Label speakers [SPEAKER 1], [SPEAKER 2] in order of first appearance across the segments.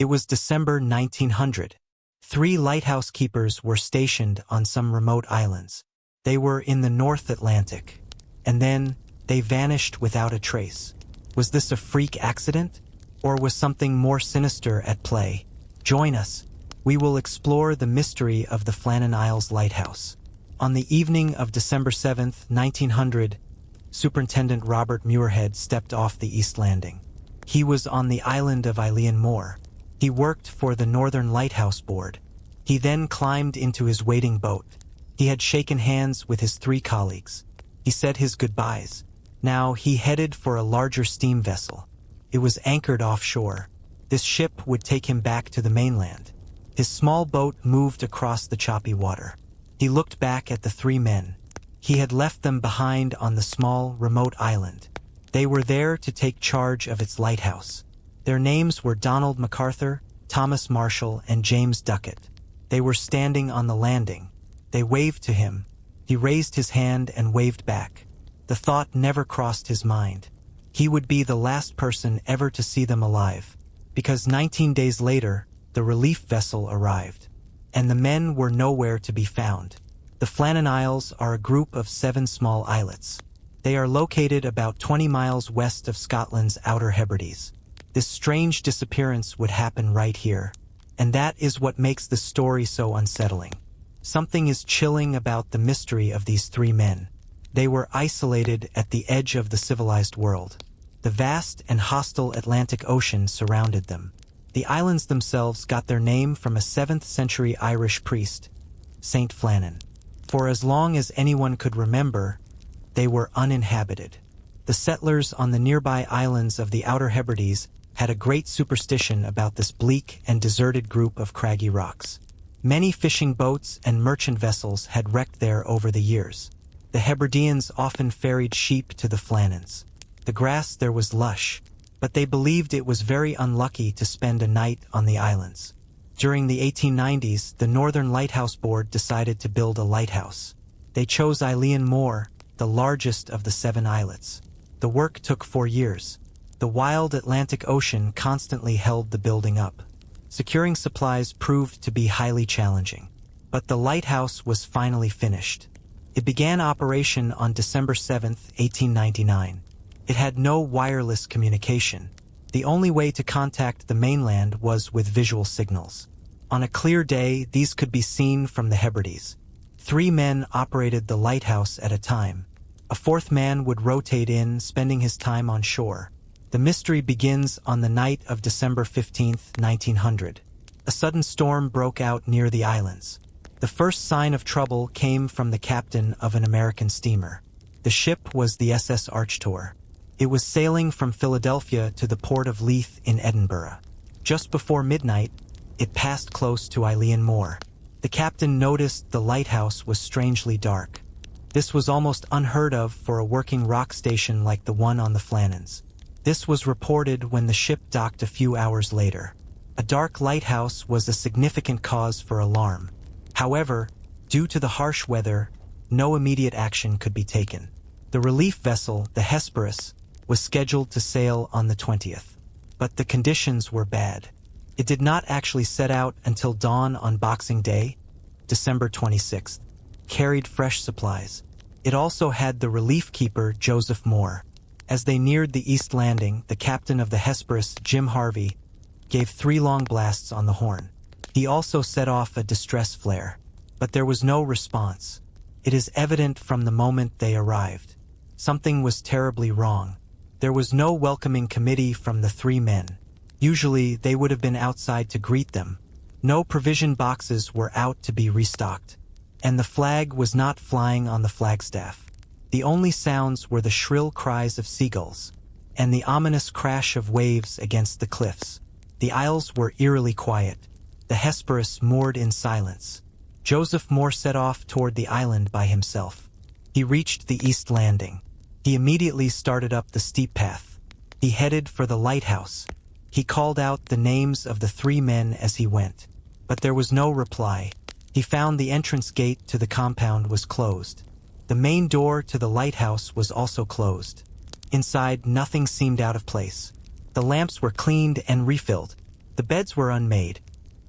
[SPEAKER 1] It was December 1900. 3 lighthouse keepers were stationed on some remote islands. They were in the North Atlantic. And then, they vanished without a trace. Was this a freak accident? Or was something more sinister at play? Join us. We will explore the mystery of the Flannan Isles Lighthouse. On the evening of December 7, 1900, Superintendent Robert Muirhead stepped off the East Landing. He was on the island of Eilean Mor. He worked for the Northern Lighthouse Board. He then climbed into his waiting boat. He had shaken hands with his 3 colleagues. He said his goodbyes. Now he headed for a larger steam vessel. It was anchored offshore. This ship would take him back to the mainland. His small boat moved across the choppy water. He looked back at the 3 men. He had left them behind on the small, remote island. They were there to take charge of its lighthouse. Their names were Donald MacArthur, Thomas Marshall, and James Duckett. They were standing on the landing. They waved to him. He raised his hand and waved back. The thought never crossed his mind. He would be the last person ever to see them alive, because 19 days later, the relief vessel arrived. And the men were nowhere to be found. The Flannan Isles are a group of 7 small islets. They are located about 20 miles west of Scotland's Outer Hebrides. This strange disappearance would happen right here. And that is what makes the story so unsettling. Something is chilling about the mystery of these 3 men. They were isolated at the edge of the civilized world. The vast and hostile Atlantic Ocean surrounded them. The islands themselves got their name from a 7th-century Irish priest, Saint Flannan. For as long as anyone could remember, they were uninhabited. The settlers on the nearby islands of the Outer Hebrides had a great superstition about this bleak and deserted group of craggy rocks. Many fishing boats and merchant vessels had wrecked there over the years. The Hebrideans often ferried sheep to the Flannans. The grass there was lush, but they believed it was very unlucky to spend a night on the islands. During the 1890s, the Northern Lighthouse Board decided to build a lighthouse. They chose Eilean Mor, the largest of the 7 islets. The work took 4 years. The wild Atlantic Ocean constantly held the building up. Securing supplies proved to be highly challenging. But the lighthouse was finally finished. It began operation on December 7, 1899. It had no wireless communication. The only way to contact the mainland was with visual signals. On a clear day, these could be seen from the Hebrides. 3 men operated the lighthouse at a time. A 4th man would rotate in, spending his time on shore. The mystery begins on the night of December 15, 1900. A sudden storm broke out near the islands. The first sign of trouble came from the captain of an American steamer. The ship was the SS Archtor. It was sailing from Philadelphia to the port of Leith in Edinburgh. Just before midnight, it passed close to Eilean Mor. The captain noticed the lighthouse was strangely dark. This was almost unheard of for a working rock station like the one on the Flannans. This was reported when the ship docked a few hours later. A dark lighthouse was a significant cause for alarm. However, due to the harsh weather, no immediate action could be taken. The relief vessel, the Hesperus, was scheduled to sail on the 20th. But the conditions were bad. It did not actually set out until dawn on Boxing Day, December 26th. Carried fresh supplies. It also had the relief keeper, Joseph Moore. As they neared the East Landing, the captain of the Hesperus, Jim Harvey, gave 3 long blasts on the horn. He also set off a distress flare. But there was no response. It is evident from the moment they arrived. Something was terribly wrong. There was no welcoming committee from the 3 men. Usually, they would have been outside to greet them. No provision boxes were out to be restocked. And the flag was not flying on the flagstaff. The only sounds were the shrill cries of seagulls and the ominous crash of waves against the cliffs. The isles were eerily quiet. The Hesperus moored in silence. Joseph Moore set off toward the island by himself. He reached the East Landing. He immediately started up the steep path. He headed for the lighthouse. He called out the names of the 3 men as he went. But there was no reply. He found the entrance gate to the compound was closed. The main door to the lighthouse was also closed. Inside, nothing seemed out of place. The lamps were cleaned and refilled. The beds were unmade,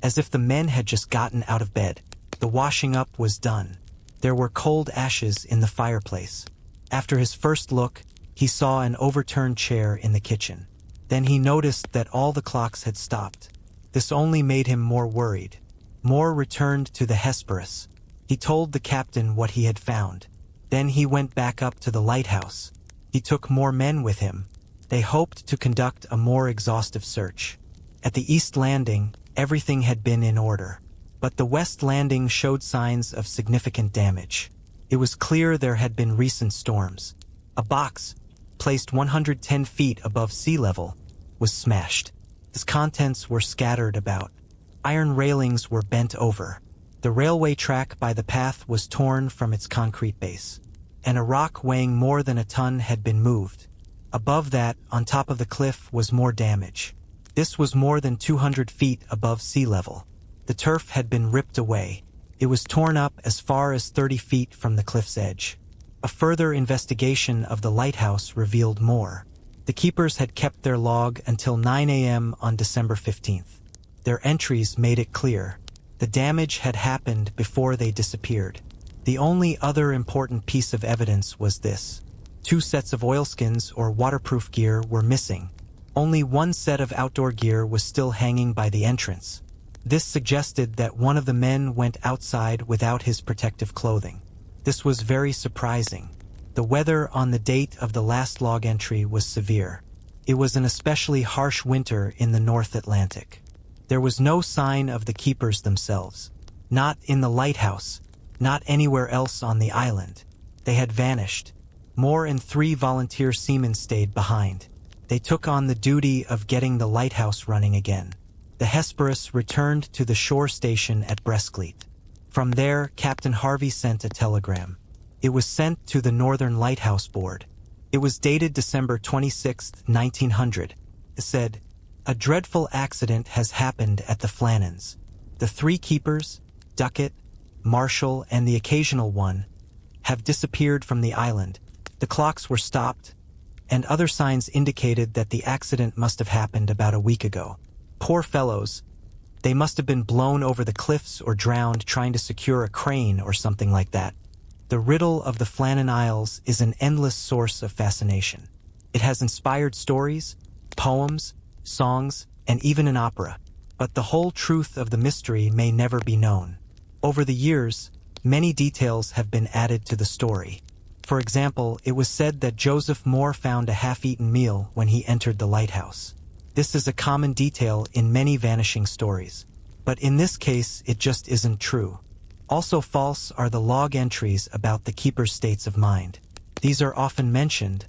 [SPEAKER 1] as if the men had just gotten out of bed. The washing up was done. There were cold ashes in the fireplace. After his first look, he saw an overturned chair in the kitchen. Then he noticed that all the clocks had stopped. This only made him more worried. Mor returned to the Hesperus. He told the captain what he had found. Then he went back up to the lighthouse. He took more men with him. They hoped to conduct a more exhaustive search. At the East Landing, everything had been in order. But the West Landing showed signs of significant damage. It was clear there had been recent storms. A box, placed 110 feet above sea level, was smashed. Its contents were scattered about. Iron railings were bent over. The railway track by the path was torn from its concrete base. And a rock weighing more than a ton had been moved. Above that, on top of the cliff, was more damage. This was more than 200 feet above sea level. The turf had been ripped away. It was torn up as far as 30 feet from the cliff's edge. A further investigation of the lighthouse revealed more. The keepers had kept their log until 9 a.m. on December 15th. Their entries made it clear. The damage had happened before they disappeared. The only other important piece of evidence was this. 2 sets of oilskins or waterproof gear were missing. Only 1 set of outdoor gear was still hanging by the entrance. This suggested that one of the men went outside without his protective clothing. This was very surprising. The weather on the date of the last log entry was severe. It was an especially harsh winter in the North Atlantic. There was no sign of the keepers themselves. Not in the lighthouse. Not anywhere else on the island. They had vanished. Mor and 3 volunteer seamen stayed behind. They took on the duty of getting the lighthouse running again. The Hesperus returned to the shore station at Breskleet. From there, Captain Harvey sent a telegram. It was sent to the Northern Lighthouse Board. It was dated December 26, 1900. It said, "A dreadful accident has happened at the Flannans. The 3 keepers, Ducat, Marshall, and the occasional one, have disappeared from the island. The clocks were stopped, and other signs indicated that the accident must have happened about a week ago. Poor fellows. They must have been blown over the cliffs or drowned trying to secure a crane or something like that." The riddle of the Flannan Isles is an endless source of fascination. It has inspired stories, poems, songs, and even an opera. But the whole truth of the mystery may never be known. Over the years, many details have been added to the story. For example, it was said that Joseph Mor found a half-eaten meal when he entered the lighthouse. This is a common detail in many vanishing stories. But in this case, it just isn't true. Also false are the log entries about the keeper's states of mind. These are often mentioned,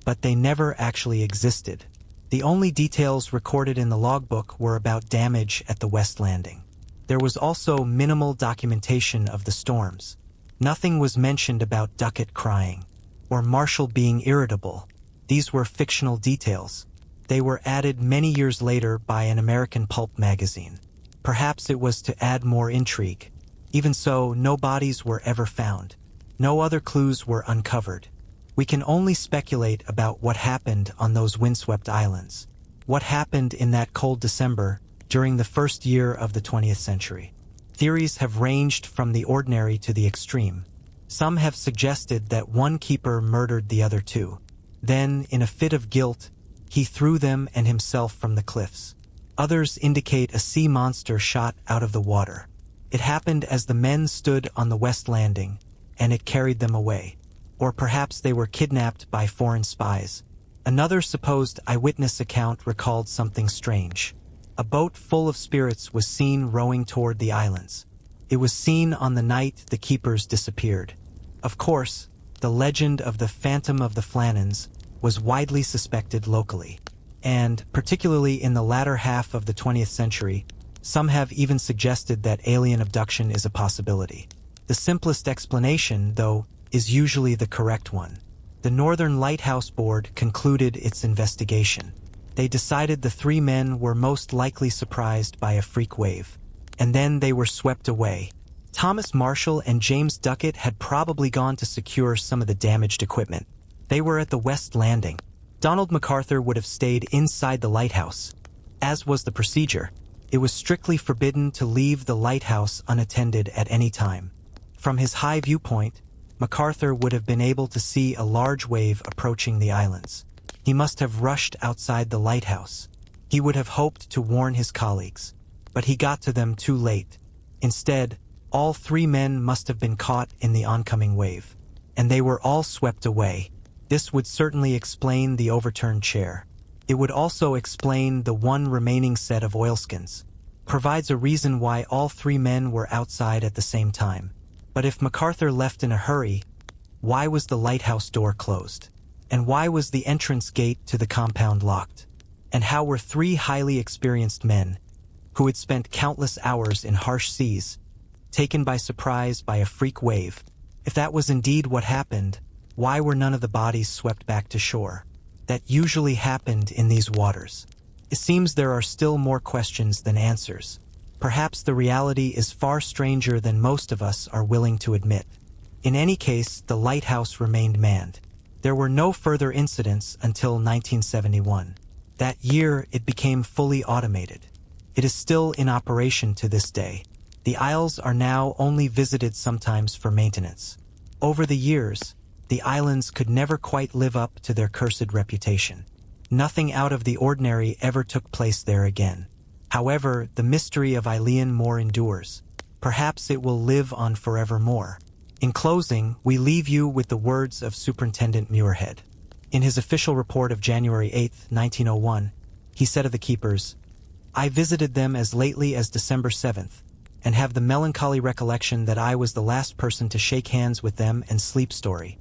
[SPEAKER 1] but they never actually existed. The only details recorded in the logbook were about damage at the West Landing. There was also minimal documentation of the storms. Nothing was mentioned about Ducat crying, or Marshall being irritable. These were fictional details. They were added many years later by an American pulp magazine. Perhaps it was to add more intrigue. Even so, no bodies were ever found. No other clues were uncovered. We can only speculate about what happened on those windswept islands. What happened in that cold December during the first year of the 20th century. Theories have ranged from the ordinary to the extreme. Some have suggested that one keeper murdered the other 2. Then, in a fit of guilt, he threw them and himself from the cliffs. Others indicate a sea monster shot out of the water. It happened as the men stood on the West Landing, and it carried them away. Or perhaps they were kidnapped by foreign spies. Another supposed eyewitness account recalled something strange. A boat full of spirits was seen rowing toward the islands. It was seen on the night the keepers disappeared. Of course, the legend of the Phantom of the Flannans was widely suspected locally. And, particularly in the latter half of the 20th century, some have even suggested that alien abduction is a possibility. The simplest explanation, though, is usually the correct one. The Northern Lighthouse Board concluded its investigation. They decided the 3 men were most likely surprised by a freak wave. And then they were swept away. Thomas Marshall and James Ducat had probably gone to secure some of the damaged equipment. They were at the West Landing. Donald MacArthur would have stayed inside the lighthouse, as was the procedure. It was strictly forbidden to leave the lighthouse unattended at any time. From his high viewpoint, MacArthur would have been able to see a large wave approaching the islands. He must have rushed outside the lighthouse. He would have hoped to warn his colleagues, but he got to them too late. Instead, all 3 men must have been caught in the oncoming wave, and they were all swept away. This would certainly explain the overturned chair. It would also explain the one remaining set of oilskins. Provides a reason why all 3 men were outside at the same time. But if MacArthur left in a hurry, why was the lighthouse door closed? And why was the entrance gate to the compound locked? And how were 3 highly experienced men, who had spent countless hours in harsh seas, taken by surprise by a freak wave? If that was indeed what happened, why were none of the bodies swept back to shore? That usually happened in these waters. It seems there are still more questions than answers. Perhaps the reality is far stranger than most of us are willing to admit. In any case, the lighthouse remained manned. There were no further incidents until 1971. That year, it became fully automated. It is still in operation to this day. The Isles are now only visited sometimes for maintenance. Over the years, the islands could never quite live up to their cursed reputation. Nothing out of the ordinary ever took place there again. However, the mystery of Eilean Mor endures. Perhaps it will live on forevermore. In closing, we leave you with the words of Superintendent Muirhead. In his official report of January 8, 1901, he said of the keepers, "I visited them as lately as December 7th, and have the melancholy recollection that I was the last person to shake hands with them and sleep story.